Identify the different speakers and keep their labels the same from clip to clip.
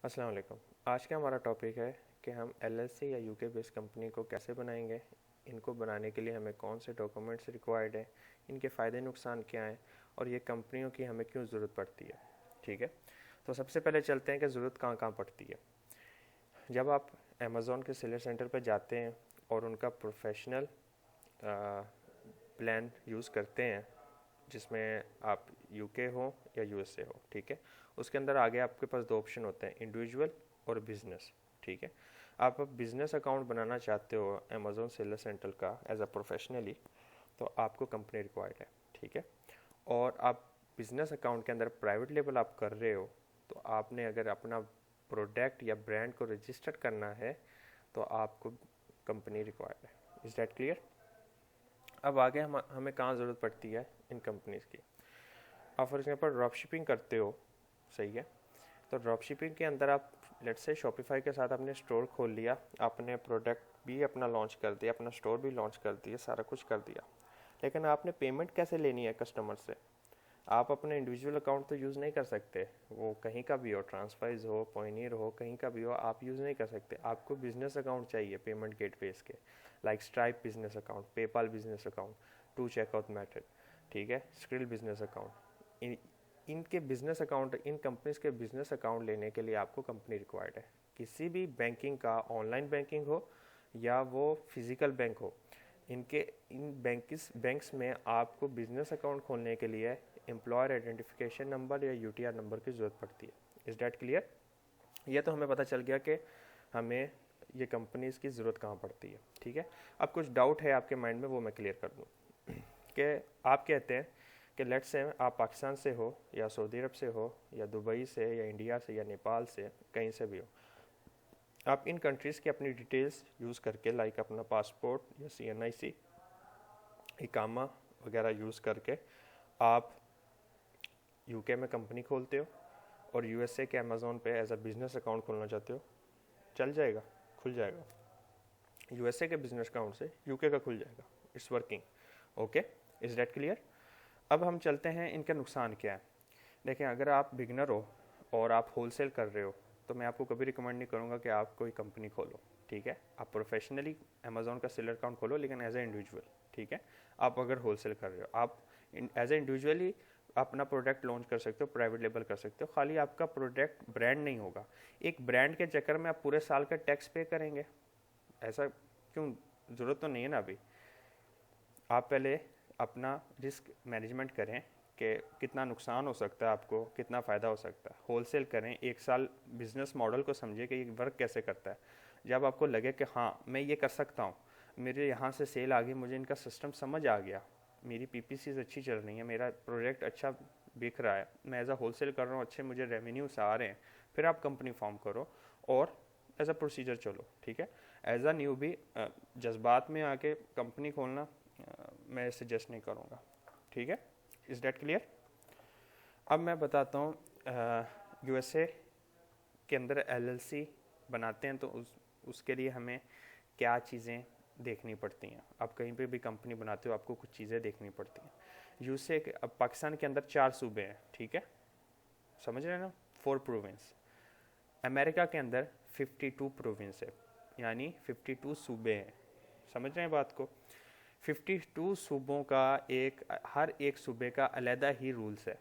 Speaker 1: अस्सलाम वालेकुम। आज का हमारा टॉपिक है कि हम एलएलसी या यूके बेस्ड कंपनी को कैसे बनाएंगे। इनको बनाने के लिए हमें कौन से डॉक्यूमेंट्स रिक्वायर्ड हैं, इनके फ़ायदे नुकसान क्या हैं और ये कंपनियों की हमें क्यों ज़रूरत पड़ती है। ठीक है, तो सबसे पहले चलते हैं कि ज़रूरत कहाँ कहाँ पड़ती है। जब आप अमेज़ॉन के सेलर सेंटर पर जाते हैं और उनका प्रोफेशनल प्लान यूज़ करते हैं जिसमें आप यूके हो या यूएसए हो, ठीक है, उसके अंदर आगे आपके पास दो ऑप्शन होते हैं, इंडिविजुअल और बिजनेस। ठीक है, आप अब बिजनेस अकाउंट बनाना चाहते हो अमेजोन सेलर सेंटर का एज अ प्रोफेशनली, तो आपको कंपनी रिक्वायर्ड है। ठीक है, और आप बिजनेस अकाउंट के अंदर प्राइवेट लेवल आप कर रहे हो, तो आपने अगर अपना प्रोडक्ट या ब्रांड को रजिस्टर करना है तो आपको कंपनी रिक्वायर्ड है। Is that clear? अब आगे हमें कहाँ ज़रूरत पड़ती है इन कंपनीज़ की। आप फॉर एग्जांपल ड्रॉप शिपिंग करते हो, सही है, तो ड्रॉप शिपिंग के अंदर आप लेट्स से शॉपिफाई के साथ आपने स्टोर खोल लिया, आपने प्रोडक्ट भी अपना लॉन्च कर दिया, अपना स्टोर भी लॉन्च कर दिया, सारा कुछ कर दिया, लेकिन आपने पेमेंट कैसे लेनी है कस्टमर से? आप अपने इंडिविजुअल अकाउंट तो यूज़ नहीं कर सकते, वो कहीं का भी हो, ट्रांसफाइज हो, पॉइनियर हो, कहीं का भी हो, आप यूज़ नहीं कर सकते। आपको बिजनेस अकाउंट चाहिए पेमेंट गेटवेज के, like Stripe business account, PayPal business account, two checkout method, ठीक है, स्क्रिल बिजनेस अकाउंट। इनके बिजनेस अकाउंट, इन कंपनीज के बिजनेस अकाउंट लेने के लिए आपको कंपनी रिक्वायर्ड है। किसी भी बैंकिंग का, ऑनलाइन बैंकिंग हो या वो फिजिकल बैंक हो, इनके इन बैंक्स में आपको बिजनेस अकाउंट खोलने के लिए एम्प्लॉयर आइडेंटिफिकेशन नंबर या यूटीआर नंबर की ज़रूरत पड़ती है। Is that clear? ये तो हमें पता चल गया कि हमें ये कंपनीज़ की ज़रूरत कहाँ पड़ती है। ठीक है, अब कुछ डाउट है आपके माइंड में, वो मैं क्लियर कर दूँ कि आप कहते हैं कि लेट्स से आप पाकिस्तान से हो या सऊदी अरब से हो या दुबई से या इंडिया से या नेपाल से, कहीं से भी हो, आप इन कंट्रीज़ की अपनी डिटेल्स यूज़ करके, लाइक अपना पासपोर्ट या CNIC, इकामा वगैरह यूज़ करके आप यूके में कंपनी खोलते हो और यूएसए के अमेज़ॉन पे एज अ बिज़नेस अकाउंट खोलना चाहते हो, चल जाएगा, खुल जाएगा। यूएसए के बिजनेस अकाउंट से यूके का खुल जाएगा। It's working. Okay, is that clear? अब हम चलते हैं इनका नुकसान क्या है। देखें, अगर आप बिगनर हो और आप होलसेल कर रहे हो तो मैं आपको कभी रिकमेंड नहीं करूँगा कि आप कोई कंपनी खोलो। ठीक है, आप प्रोफेशनली अमेज़ॉन का सेलर अकाउंट खोलो, लेकिन एज ए इंडिविजुअल। ठीक है, आप अगर होलसेल कर रहे हो, आप एज ए इंडिविजुअली अपना प्रोडक्ट लॉन्च कर सकते हो, प्राइवेट लेबल कर सकते हो। खाली आपका प्रोडक्ट ब्रांड नहीं होगा, एक ब्रांड के चक्कर में आप पूरे साल का टैक्स पे करेंगे, ऐसा क्यों? ज़रूरत तो नहीं है ना अभी। आप पहले अपना रिस्क मैनेजमेंट करें कि कितना नुकसान हो सकता है आपको, कितना फ़ायदा हो सकता है। होलसेल करें, एक साल बिजनेस मॉडल को समझिए कि ये वर्क कैसे करता है। जब आपको लगे कि हाँ मैं ये कर सकता हूँ, मेरे यहाँ से सेल आ गई, मुझे इनका सिस्टम समझ आ गया, मेरी PPCs अच्छी चल रही है, मेरा प्रोजेक्ट अच्छा बिक रहा है, मैं एज अ होलसेल कर रहा हूँ, अच्छे मुझे रेवेन्यूज आ रहे हैं, फिर आप कंपनी फॉर्म करो और एज अ प्रोसीजर चलो। ठीक है, एज अ न्यू भी जज्बात में आके कंपनी खोलना मैं सजेस्ट नहीं करूँगा। ठीक है, इज़ डैट क्लियर? अब मैं बताता हूँ USA के अंदर LLC बनाते हैं तो उसके लिए हमें क्या चीज़ें देखनी पड़ती हैं। आप कहीं पे भी कंपनी बनाते हो, आपको कुछ चीज़ें देखनी पड़ती हैं। यूएसए के, अब पाकिस्तान के अंदर 4 सूबे हैं, ठीक है, समझ रहे हैं ना, 4 प्रोविंस। अमेरिका के अंदर 52 प्रोविंस है, यानी 52 सूबे हैं। समझ रहे हैं बात को? 52 सूबों का हर एक सूबे का अलहदा ही रूल्स है।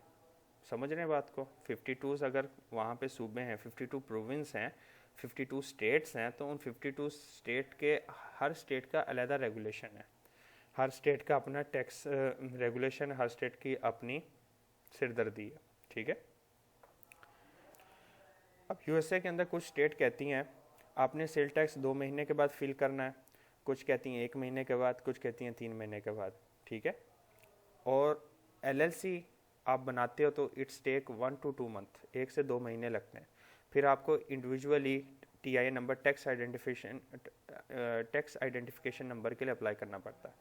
Speaker 1: समझ रहे हैं बात को? 52 अगर वहाँ पे सूबे हैं, 52 प्रोविंस हैं, 52 स्टेट्स हैं, तो उन 52 स्टेट के हर स्टेट का अलहदा रेगुलेशन है, हर स्टेट का अपना टैक्स रेगुलेशन, हर स्टेट की अपनी सिरदर्दी है। ठीक है, अब USA के अंदर कुछ स्टेट कहती हैं आपने सेल टैक्स 2 महीने के बाद फिल करना है, कुछ कहती हैं 1 महीने के बाद, कुछ कहती हैं 3 महीने के बाद। ठीक है, और LLC आप बनाते हो तो इट्स टेक 1 to 2 मंथ, 1 से 2 महीने लगते हैं। फिर आपको individually TIN number, tax identification number के लिए अप्लाई करना पड़ता है।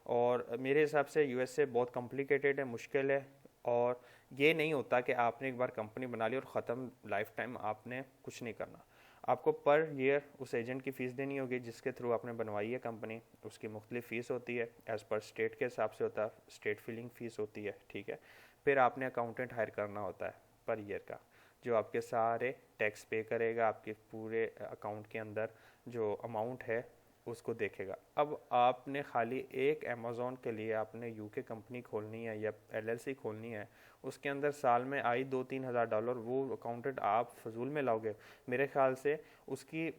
Speaker 1: और मेरे हिसाब से USA बहुत कॉम्प्लिकेटेड है, मुश्किल है, और ये नहीं होता कि आपने एक बार कंपनी बना ली और ख़त्म, लाइफ टाइम आपने कुछ नहीं करना। आपको पर ईयर उस एजेंट की फ़ीस देनी होगी जिसके थ्रू आपने बनवाई है कंपनी, उसकी मुख्तलिफ फ़ीस होती है, एज़ पर स्टेट के हिसाब से होता है, स्टेट फिलिंग फ़ीस होती है। ठीक है, फिर आपने अकाउंटेंट हायर करना होता है पर ईयर का, जो आपके सारे टैक्स पे करेगा, आपके पूरे अकाउंट के अंदर जो अमाउंट है उसको देखेगा। अब आपने खाली एक अमेज़ॉन के लिए आपने यूके कंपनी खोलनी है या एलएलसी खोलनी है, उसके अंदर साल में आई 2-3 हज़ार डॉलर, वो अकाउंटेंट आप फजूल में लाओगे? मेरे ख्याल से उसकी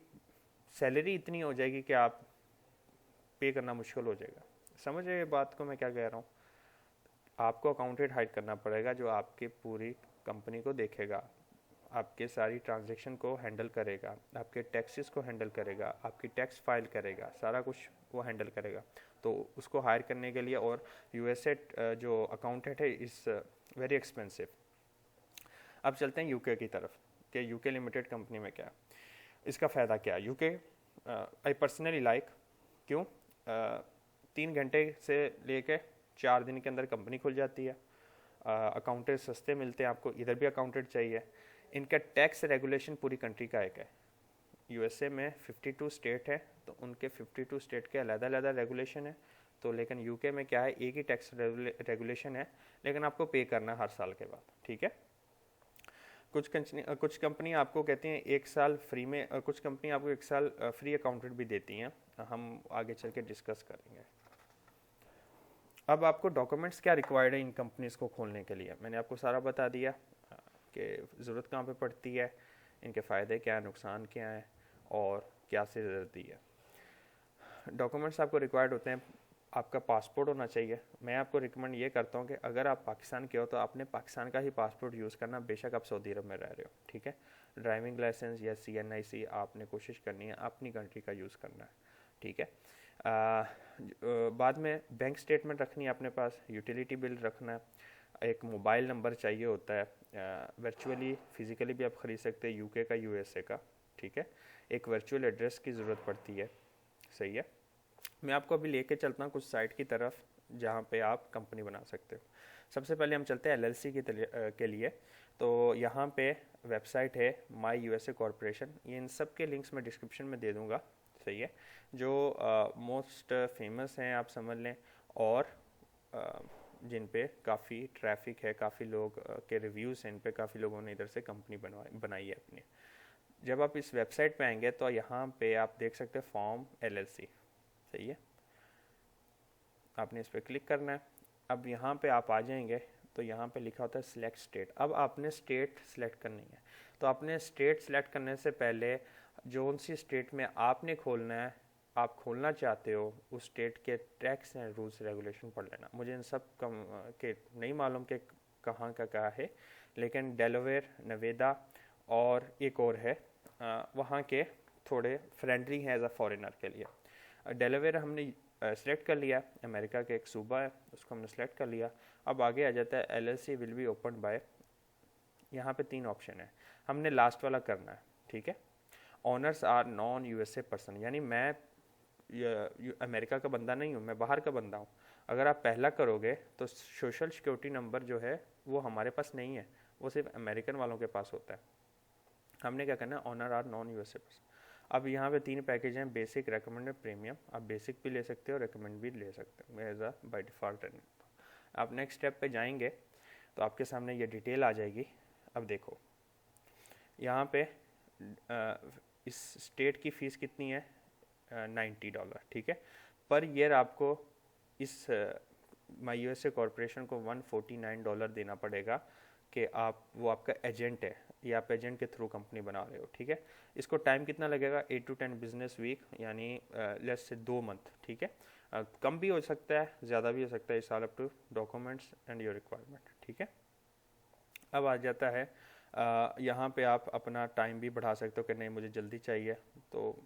Speaker 1: सैलरी इतनी हो जाएगी कि आप पे करना मुश्किल हो जाएगा। समझ रहे बात को मैं क्या कह रहा हूँ? आपको अकाउंटेंट हायर करना पड़ेगा जो आपकी पूरी कंपनी को देखेगा, आपके सारी ट्रांजैक्शन को हैंडल करेगा, आपके टैक्सेस को हैंडल करेगा, आपकी टैक्स फाइल करेगा, सारा कुछ वो हैंडल करेगा। तो उसको हायर करने के लिए, और यूएसए जो अकाउंटेंट है इज़ वेरी एक्सपेंसिव। अब चलते हैं यूके की तरफ कि यूके लिमिटेड कंपनी में क्या है, इसका फ़ायदा क्या है। यूके आई पर्सनली लाइक, क्यों? 3 घंटे से लेके 4 दिन के अंदर कंपनी खुल जाती है, अकाउंटेंट सस्ते मिलते हैं आपको, इधर भी अकाउंटेंट चाहिए। इनका टैक्स रेगुलेशन पूरी कंट्री का एक है। यूएसए में 52 स्टेट है, तो उनके 52 स्टेट के अलग अलग रेगुलेशन है। तो लेकिन यूके में क्या है, एक ही टैक्स रेगुलेशन है, लेकिन आपको पे करना है हर साल के बाद, ठीक है। कुछ कंपनी आपको कहती हैं 1 साल फ्री में, कुछ कंपनी आपको 1 साल फ्री अकाउंटेंट भी देती हैं, हम आगे चल के डिस्कस करेंगे। अब आपको डॉक्यूमेंट्स क्या रिक्वायर्ड है इन कंपनीज़ को खोलने के लिए, मैंने आपको सारा बता दिया कि ज़रूरत कहाँ पे पड़ती है, इनके फ़ायदे क्या हैं, नुकसान क्या हैं, और क्या से ज़रूरत है। डॉक्यूमेंट्स आपको रिक्वायर्ड होते हैं, आपका पासपोर्ट होना चाहिए। मैं आपको रिकमेंड ये करता हूँ कि अगर आप पाकिस्तान के हो तो आपने पाकिस्तान का ही पासपोर्ट यूज़ करना, बेशक आप सऊदी अरब में रह रहे हो, ठीक है। ड्राइविंग लाइसेंस या CNIC आपने कोशिश करनी है अपनी कंट्री का यूज़ करना है, ठीक है। बाद में बैंक स्टेटमेंट रखनी है अपने पास, यूटिलिटी बिल रखना है, एक मोबाइल नंबर चाहिए होता है, वर्चुअली फिज़िकली भी आप ख़रीद सकते हैं यूके का, यूएसए का, ठीक है। एक वर्चुअल एड्रेस की ज़रूरत पड़ती है, सही है। मैं आपको अभी लेके चलता हूँ कुछ साइट की तरफ जहाँ पे आप कंपनी बना सकते हो। सबसे पहले हम चलते हैं LLC के लिए। तो यहाँ पे वेबसाइट है माई यूएसए कॉरपोरेशन, ये इन सब के लिंक्स मैं डिस्क्रिप्शन में दे दूँगा, सही है। जो मोस्ट फेमस हैं आप समझ लें, और जिन पे काफ़ी ट्रैफिक है, काफ़ी लोग के रिव्यूज़ हैं, इन पे काफ़ी लोगों ने इधर से कंपनी बनाई है अपनी। जब आप इस वेबसाइट पे आएंगे तो यहाँ पे आप देख सकते हैं फॉर्म LLC, सही है। आपने इस पर क्लिक करना है। अब यहाँ पे आप आ जाएंगे तो यहाँ पे लिखा होता है सिलेक्ट स्टेट। अब आपने स्टेट सेलेक्ट करनी है, तो आपने स्टेट सेलेक्ट करने से पहले जो सी स्टेट में आपने खोलना है, आप खोलना चाहते हो, उस स्टेट के टैक्स एंड रूल्स रेगुलेशन पढ़ लेना। मुझे इन सब के नहीं मालूम कि कहाँ का क्या है, लेकिन डेलावेयर, नवेदा और एक और है, वहाँ के थोड़े फ्रेंडली हैं एज अ फॉरेनर के लिए। डेलावेयर हमने सेलेक्ट कर लिया, अमेरिका के एक सूबा है, उसको हमने सेलेक्ट कर लिया। अब आगे आ जाता है LLC will be open by, यहाँ पे 3 ऑप्शन है, हमने लास्ट वाला करना है, ठीक है। Owners are non USA person, यानी मैं अमेरिका का बंदा नहीं हूँ, मैं बाहर का बंदा हूँ। अगर आप पहला करोगे तो सोशल सिक्योरिटी नंबर जो है वो हमारे पास नहीं है, वो सिर्फ अमेरिकन वालों के पास होता है। हमने क्या करना है, owner are non USA person. अब यहाँ पे 3 पैकेज हैं, बेसिक, रेकमेंडेड, प्रीमियम। आप बेसिक भी ले सकते हो, रेकमेंड भी ले सकते हो, मैं एज अ बाई डिफ़ॉल्ट। आप नेक्स्ट स्टेप पे जाएंगे तो आपके सामने ये डिटेल आ जाएगी। अब देखो यहाँ पे इस स्टेट की फ़ीस कितनी है, $90, ठीक है। पर ईयर आपको इस माई यूएसए कॉरपोरेशन को $149 देना पड़ेगा कि आप, वो आपका एजेंट है, या आप एजेंट के थ्रू कंपनी बना रहे हो, ठीक है। इसको टाइम कितना लगेगा, 8 to 10 बिजनेस वीक, यानी लेस से 2 मंथ, ठीक है। कम भी हो सकता है, ज़्यादा भी हो सकता है, इस all up to documents and your requirement, ठीक है। अब आ जाता है यहाँ पे आप अपना टाइम भी बढ़ा सकते हो कि नहीं मुझे जल्दी चाहिए, तो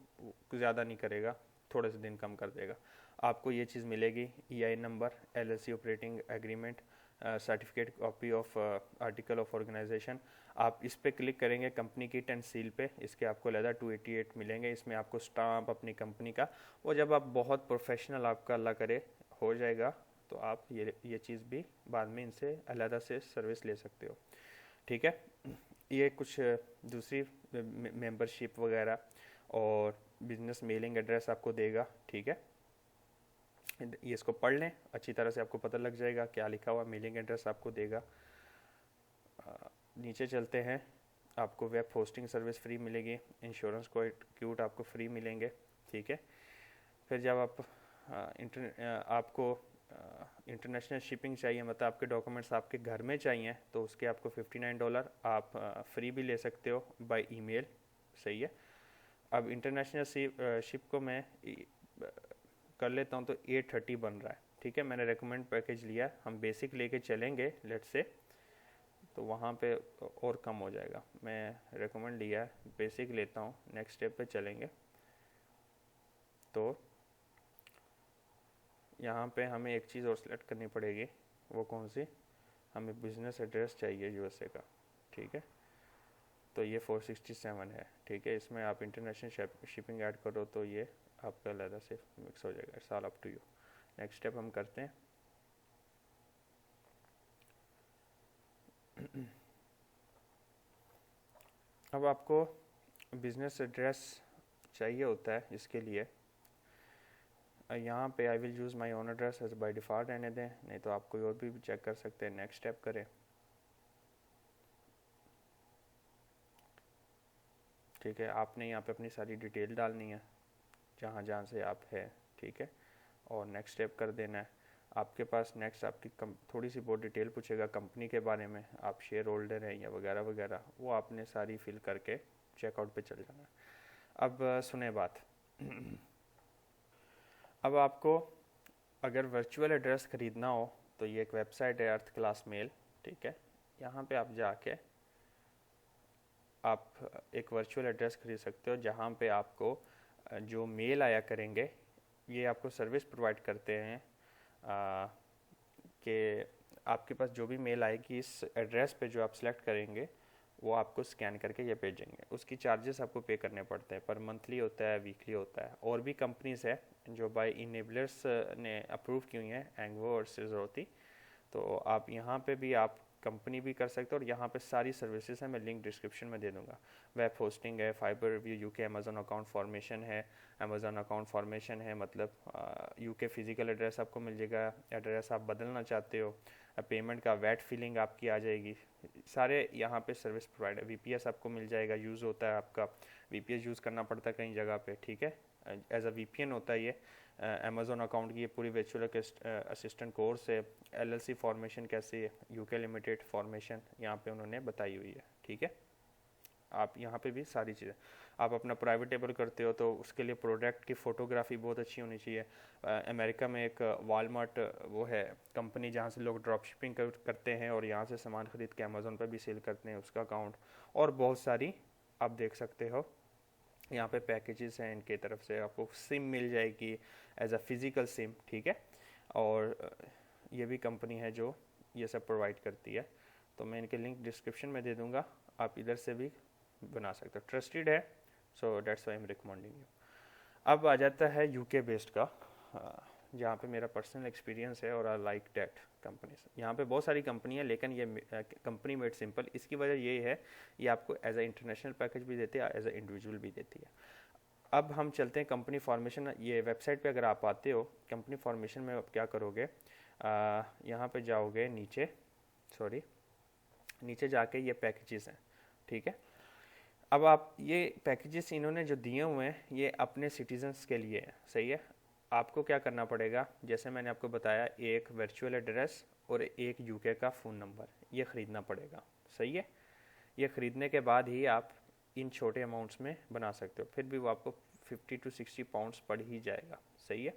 Speaker 1: ज़्यादा नहीं करेगा, थोड़े से दिन कम कर देगा। आपको ये चीज़ मिलेगी, EI number, LLC operating agreement, certificate copy of article of organization. आप इस पे क्लिक करेंगे कंपनी की टेंट सील पे, इसके आपको लेदा 288 मिलेंगे, इसमें आपको स्टाम्प अपनी कंपनी का, वो जब आप बहुत प्रोफेशनल आपका अल्लाह करे हो जाएगा तो आप ये चीज़ भी बाद में इनसे अलहदा से सर्विस ले सकते हो, ठीक है। ये कुछ दूसरी मेंबरशिप वगैरह और बिजनेस मेलिंग एड्रेस आपको देगा, ठीक है। ये इसको पढ़ लें अच्छी तरह से, आपको पता लग जाएगा क्या लिखा हुआ, मेलिंग एड्रेस आपको देगा। नीचे चलते हैं। आपको वेब होस्टिंग सर्विस फ्री मिलेगी, इंश्योरेंस क्यूट आपको फ्री मिलेंगे, ठीक है। फिर जब आप आपको इंटरनेशनल शिपिंग चाहिए, मतलब आपके डॉक्यूमेंट्स आपके घर में चाहिए, तो उसके आपको $59 आप फ्री भी ले सकते हो बाय ईमेल, सही है। अब इंटरनेशनल शिप को मैं कर लेता हूँ तो 830 बन रहा है, ठीक है। मैंने रेकमेंड पैकेज लिया, हम बेसिक लेके चलेंगे लेट्स से, तो वहाँ पे और कम हो जाएगा। मैं रेकमेंड लिया है, बेसिक लेता हूँ, नेक्स्ट स्टेप पे चलेंगे। तो यहाँ पे हमें एक चीज़ और सिलेक्ट करनी पड़ेगी, वो कौन सी, हमें बिज़नेस एड्रेस चाहिए यूएसए का, ठीक है। तो ये 467 है, ठीक है। इसमें आप इंटरनेशनल शिपिंग ऐड करो तो ये आपका अलग से मिक्स हो जाएगा, it's all up to you. Next step हम करते हैं। अब आपको बिज़नेस एड्रेस चाहिए होता है, इसके लिए यहाँ पे I will use my own address as by default रहने दें, नहीं तो आप कोई और भी चेक कर सकते हैं। नेक्स्ट स्टेप करें, ठीक है। आपने यहाँ पे अपनी सारी डिटेल डालनी है जहाँ जहाँ से आप है, ठीक है, और नेक्स्ट स्टेप कर देना है। आपके पास नेक्स्ट आपकी थोड़ी सी बहुत डिटेल पूछेगा कंपनी के बारे में, आप शेयर होल्डर हैं या वगैरह वगैरह, वो आपने सारी फिल करके चेकआउट पे चल जाना है। अब सुने बात अब आपको अगर वर्चुअल एड्रेस ख़रीदना हो तो ये एक वेबसाइट है, अर्थ क्लास मेल, ठीक है। यहाँ पे आप जाके आप एक वर्चुअल एड्रेस खरीद सकते हो, जहाँ पे आपको जो मेल आया करेंगे, ये आपको सर्विस प्रोवाइड करते हैं कि आपके पास जो भी मेल आएगी इस एड्रेस पे जो आप सेलेक्ट करेंगे, वो आपको स्कैन करके ये भेजेंगे। उसकी चार्जेस आपको पे करने पड़ते हैं, पर मंथली होता है, वीकली होता है। और भी कंपनीज है जो बाय इनेबलर्स ने अप्रूव की हुई हैं, एंगो और सिजरोती, तो आप यहाँ पे भी आप कंपनी भी कर सकते हो। और यहाँ पे सारी सर्विसेज हैं, मैं लिंक डिस्क्रिप्शन में दे दूँगा। वेब होस्टिंग है, fibre review UK, Amazon account formation है। अमेजोन अकाउंट फॉर्मेशन है मतलब यूके फिजिकल एड्रेस आपको मिल जाएगा, एड्रेस आप बदलना चाहते हो, पेमेंट का वैट फिलिंग आपकी आ जाएगी, सारे यहाँ पे सर्विस प्रोवाइड है। वीपीएस आपको मिल जाएगा, यूज़ होता है आपका, वीपीएस यूज़ करना पड़ता है कई जगह पे, ठीक है, एज अ वीपीएन होता है ये। अमेजोन अकाउंट की ये पूरी वर्चुअल असिस्टेंट कोर्स है। एलएलसी फॉर्मेशन कैसे है, यूके लिमिटेड फॉर्मेशन यहाँ पे उन्होंने बताई हुई है, ठीक है। आप यहाँ पे भी सारी चीज़ें, आप अपना प्राइवेट टेबल करते हो तो उसके लिए प्रोडक्ट की फ़ोटोग्राफी बहुत अच्छी होनी चाहिए। अमेरिका में एक वॉलमार्ट वो है कंपनी जहाँ से लोग ड्रॉप शिपिंग करते हैं और यहाँ से सामान खरीद के अमेजोन पर भी सेल करते हैं, उसका अकाउंट। और बहुत सारी आप देख सकते हो यहाँ पे पैकेजेस हैं इनके तरफ से, आपको सिम मिल जाएगी एज अ फिज़िकल सिम, ठीक है। और ये भी कंपनी है जो ये सब प्रोवाइड करती है, तो मैं इनके लिंक डिस्क्रिप्शन में दे दूँगा, आप इधर से भी बना सकते हो। ट्रस्टेड है, so that's why I am recommending you. अब आ जाता है यूके बेस्ड का, जहाँ पे मेरा पर्सनल एक्सपीरियंस है और आई लाइक डैट कंपनीज। यहाँ पे बहुत सारी कंपनी है, लेकिन ये कंपनी मेड सिंपल, इसकी वजह ये है ये आपको एज अ इंटरनेशनल पैकेज भी देती है, एज अ इंडिविजुअल भी देती है। अब हम चलते हैं कंपनी फॉर्मेशन। ये वेबसाइट पे अगर आप आते हो, कंपनी फॉर्मेशन में आप क्या करोगे, यहाँ पे जाओगे नीचे जाके ये पैकेजेस हैं, ठीक है। अब आप ये पैकेजेस इन्होंने जो दिए हुए हैं ये अपने सिटीजन्स के लिए हैं, सही है। आपको क्या करना पड़ेगा, जैसे मैंने आपको बताया, एक वर्चुअल एड्रेस और एक यूके का फ़ोन नंबर, ये ख़रीदना पड़ेगा, सही है। ये ख़रीदने के बाद ही आप इन छोटे अमाउंट्स में बना सकते हो, फिर भी वो आपको 50 to 60 पाउंड्स पड़ ही जाएगा, सही है।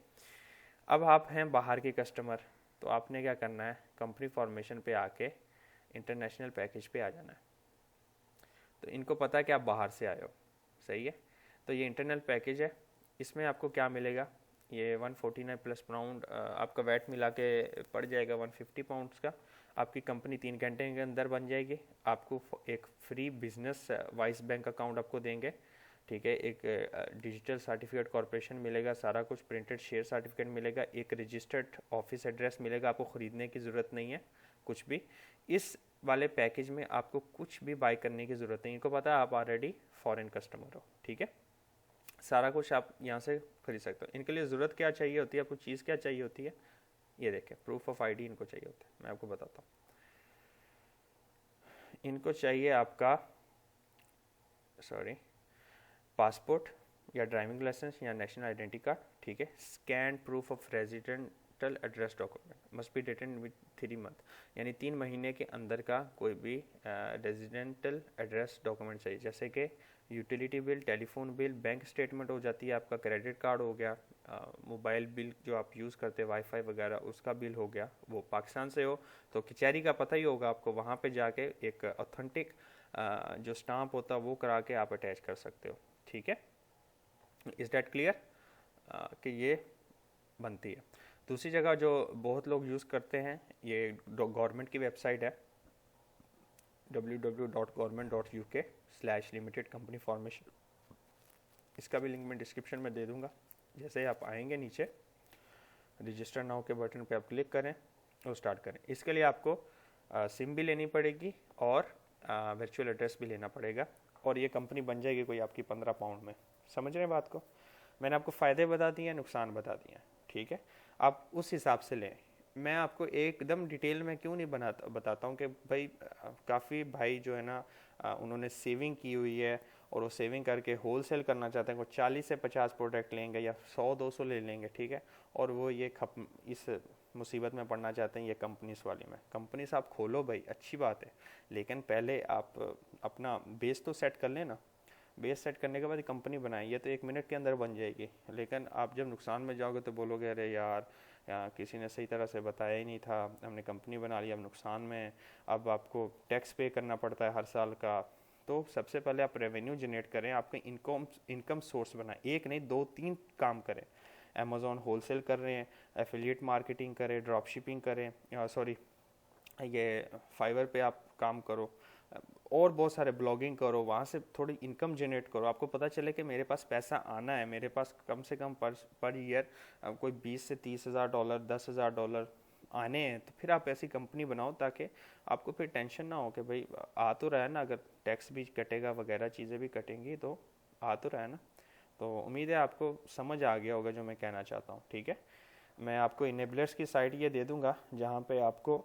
Speaker 1: अब आप हैं बाहर के कस्टमर, तो आपने क्या करना है, कंपनी फॉर्मेशन पे आके इंटरनेशनल पैकेज पे आ जाना है। तो इनको पता है कि आप बाहर से आए हो, सही है। तो ये इंटरनल पैकेज है, इसमें आपको क्या मिलेगा, ये 149 प्लस पाउंड आपका वैट मिला के पड़ जाएगा 150 पाउंड्स का। आपकी कंपनी 3 घंटे के अंदर बन जाएगी। आपको एक free business vice bank account आपको देंगे, ठीक है। एक डिजिटल सर्टिफिकेट कॉर्पोरेशन मिलेगा, सारा कुछ प्रिंटेड शेयर सर्टिफिकेट मिलेगा, एक रजिस्टर्ड ऑफिस एड्रेस मिलेगा। आपको ख़रीदने की ज़रूरत नहीं है कुछ भी। इस वाले पैकेज में आपको कुछ भी बाय करने की ज़रूरत नहीं, इनको पता है आप ऑलरेडी फॉरेन कस्टमर हो, ठीक है। सारा कुछ आप यहाँ से खरीद सकते हो। इनके लिए ज़रूरत क्या चाहिए होती है, आपको चीज़ क्या चाहिए होती है, ये देखें, प्रूफ ऑफ आईडी इनको चाहिए होता है। मैं आपको बताता हूँ, इनको चाहिए आपका सॉरी पासपोर्ट या ड्राइविंग लाइसेंस या नेशनल आइडेंटिटी कार्ड, ठीक है। Scan proof of residential address document must be written with 3 month, यानी 3 महीने के अंदर का कोई भी रेजिडेंटल एड्रेस डॉक्यूमेंट चाहिए, जैसे कि utility bill, telephone bill, bank statement हो जाती है, आपका क्रेडिट कार्ड हो गया, मोबाइल बिल जो आप यूज़ करते हैं वाईफाई वगैरह उसका बिल हो गया। वो पाकिस्तान से हो तो कचहरी का पता ही होगा आपको, वहाँ पे जाके एक ऑथेंटिक जो स्टाम्प होता है वो करा के आप अटैच कर सकते हो, ठीक है। इज़ डैट क्लियर कि ये बनती है। दूसरी जगह जो बहुत लोग यूज़ करते हैं, ये गवर्नमेंट की वेबसाइट है www.government.uk/limited company formation, इसका भी लिंक मैं डिस्क्रिप्शन में दे दूंगा। जैसे ही आप आएंगे नीचे रजिस्टर नाउ के बटन पे आप क्लिक करें और स्टार्ट करें। इसके लिए आपको सिम भी लेनी पड़ेगी और वर्चुअल एड्रेस भी लेना पड़ेगा, और ये कंपनी बन जाएगी कोई आपकी 15 पाउंड में। समझ रहे हैं बात को? मैंने आपको फ़ायदे बता दिए, नुकसान बता दिए, ठीक है। आप उस हिसाब से लें। मैं आपको एकदम डिटेल में क्यों नहीं बताता हूँ कि भाई काफ़ी भाई जो है ना उन्होंने सेविंग की हुई है और वो सेविंग करके होलसेल करना चाहते हैं, वो 40 से 50 प्रोडक्ट लेंगे या 100-200 ले लेंगे, ठीक है, और वो ये इस मुसीबत में पड़ना चाहते हैं ये कंपनीज वाली में। कंपनीज आप खोलो भाई, अच्छी बात है, लेकिन पहले आप अपना बेस तो सेट कर लेना। बेस सेट करने के बाद कंपनी बनाई, ये तो 1 मिनट के अंदर बन जाएगी, लेकिन आप जब नुकसान में जाओगे तो बोलोगे अरे यार किसी ने सही तरह से बताया ही नहीं था, हमने कंपनी बना ली, अब नुकसान में, अब आपको टैक्स पे करना पड़ता है हर साल का। तो सबसे पहले आप रेवेन्यू जनरेट करें, आपके इनकम सोर्स बनाएं, 1 नहीं 2-3 काम करें। अमेज़ॉन होलसेल कर रहे हैं, एफिलिएट मार्केटिंग करें, ड्रॉप शिपिंग करें, सॉरी ये फाइवर पे आप काम करो, और बहुत सारे ब्लॉगिंग करो, वहाँ से थोड़ी इनकम जनरेट करो। आपको पता चले कि मेरे पास पैसा आना है, मेरे पास कम से कम पर ईयर कोई 20 से 30 हज़ार डॉलर, 10 हज़ार डॉलर आने हैं, तो फिर आप ऐसी कंपनी बनाओ ताकि आपको फिर टेंशन ना हो कि भाई आ तो रहा है ना, अगर टैक्स भी कटेगा वगैरह चीज़ें भी कटेंगी तो आ तो रहा है ना। तो उम्मीद है आपको समझ आ गया होगा जो मैं कहना चाहता हूँ, ठीक है। मैं आपको इनेबलर्स की साइट ये दे दूँगा जहाँ पे आपको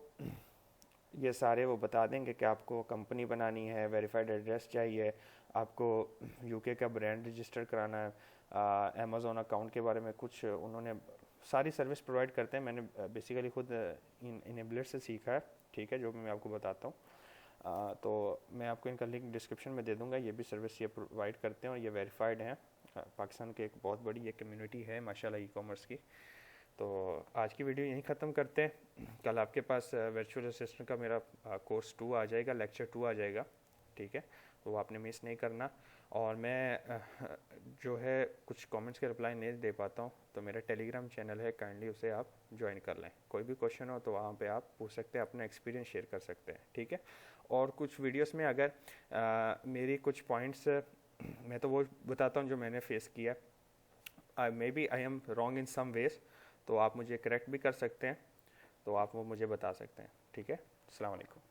Speaker 1: ये सारे वो बता देंगे कि आपको कंपनी बनानी है, वेरीफाइड एड्रेस चाहिए, आपको यूके का ब्रांड रजिस्टर कराना है, अमेज़ॉन अकाउंट के बारे में कुछ उन्होंने सारी सर्विस प्रोवाइड करते हैं। मैंने बेसिकली खुद इनेबलर से सीखा है, ठीक है, जो मैं आपको बताता हूँ। तो मैं आपको इनका लिंक डिस्क्रिप्शन में दे दूँगा। ये भी सर्विस ये प्रोवाइड करते हैं और ये वेरीफाइड हैं। पाकिस्तान की एक बहुत बड़ी ये कम्युनिटी है माशाल्लाह ई कॉमर्स की। तो आज की वीडियो यहीं ख़त्म करते हैं। कल आपके पास वर्चुअल असिस्टेंट का मेरा कोर्स 2 आ जाएगा, लेक्चर 2 आ जाएगा, ठीक है, तो वो आपने मिस नहीं करना। और मैं जो है कुछ कमेंट्स के रिप्लाई नहीं दे पाता हूँ, तो मेरा टेलीग्राम चैनल है, काइंडली उसे आप ज्वाइन कर लें। कोई भी क्वेश्चन हो तो वहाँ पे आप पूछ सकते हैं, अपना एक्सपीरियंस शेयर कर सकते हैं, ठीक है। और कुछ वीडियोस में अगर मेरी कुछ पॉइंट्स मैं तो वो बताता हूँ जो मैंने फेस किया, maybe I am wrong in some ways, तो आप मुझे करेक्ट भी कर सकते हैं, तो आप वो मुझे बता सकते हैं, ठीक है। अस्सलाम वालेकुम।